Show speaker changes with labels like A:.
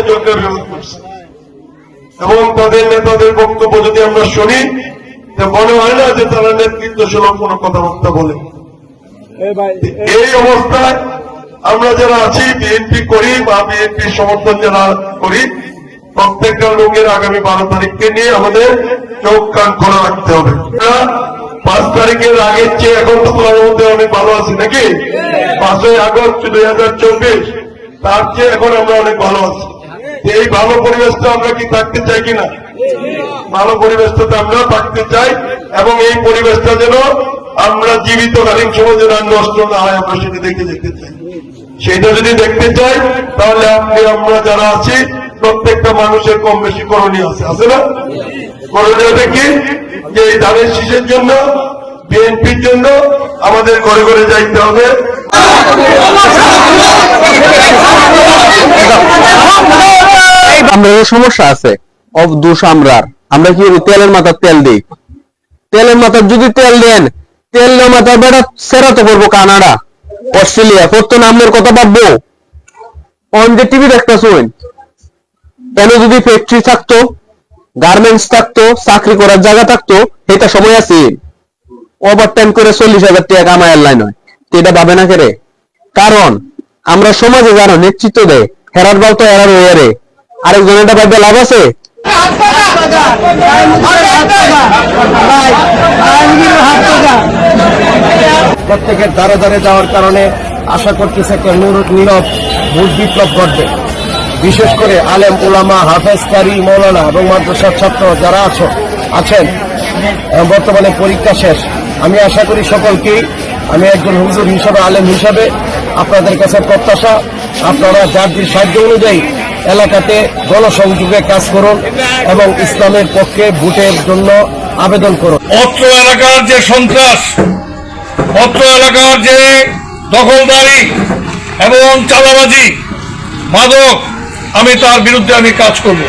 A: জঙ্গের বিরোধ করছে এবং তাদের নেতাদের বক্তব্য যদি আমরা শুনি মনে হয় না যে তারা নেতৃত্বশীল কোনো কথাবার্তা বলে। এই অবস্থায় আমরা যারা আছি, বিএনপি করি বা বিএনপির সমর্থন যারা করি, প্রত্যেকটা লোকের আগামী 12 তারিখকে নিয়ে আমাদের চোখ কান খোলা রাখতে হবে। 5 তারিখের আগের চেয়ে এখন তো তোমার মধ্যে অনেক ভালো আছি নাকি? 5ই আগস্ট 2024 তার চেয়ে এখন আমরা অনেক ভালো আছি। এই ভালো পরিবেশটা আমরা কি থাকতে চাই কিনা? ভালো পরিবেশটাতে আমরা থাকতে চাই এবং এই পরিবেশটা যেন আমরা জীবিতকালীন সময় যেন নষ্ট না হয় আমরা সেটা দেখতে চাই। সেটা যদি দেখতে চাই তাহলে আমরা যারা আছি প্রত্যেকটা মানুষের কম বেশি করণীয় আছে না? করণীয়টা কি? যে এই ধানের শীষের জন্য, বিএনপির জন্য আমাদের ঘরে ঘরে যাইতে হবে।
B: আমরা সমস্যা আছে দোষ আমরা কি তেলের মাথার তেল দিই, তেলের মাথার যদি তেল দেন, তেল মাথার বেড়া সেরাতে করবো কানাডা, অস্ট্রেলিয়া, কত নামের কথা ভাববো। অন যে টিভি দেখতেছেন, কেন যদি ফ্যাক্টরি থাকতো, গার্মেন্টস থাকতো, চাকরি করার জায়গা থাকতো, এটা সময় আছে ওভারটাইম করে 40,000 টাকা কামায় লাইন হয়, এটা ভাবে না কেরে? কারণ আমরা সমাজে যারা নেতৃত্ব দেয় হেরার বাল তো হেরার ওয়ারে, আরেকজন এটা ভাববে লাভ আছে?
C: প্রত্যেকের দ্বারে দ্বারে যাওয়ার কারণে আশা করতেছে একটা নীরব ভোট বিপ্লব ঘটবে। বিশেষ করে আলেম ওলামা, হাফেজ, কারি, মৌলানা এবং মাদ্রাসার ছাত্র যারা আছেন, বর্তমানে পরীক্ষা শেষ। আমি আশা করি সকলকেই, আমি একজন হুজুর হিসাবে, আলেম হিসাবে আপনাদের কাছে প্রত্যাশা, আপনারা যার সাহায্য অনুযায়ী এলাকাতে গণসংযোগে কাজ করুন এবং ইসলামের পক্ষে ভোটের জন্য আবেদন করুন।
D: অত্র এলাকার যে সন্ত্রাস, অত্র এলাকার যে দখলদারি এবং চাঁদাবাজি, মাদক, আমি তার বিরুদ্ধে কাজ করব।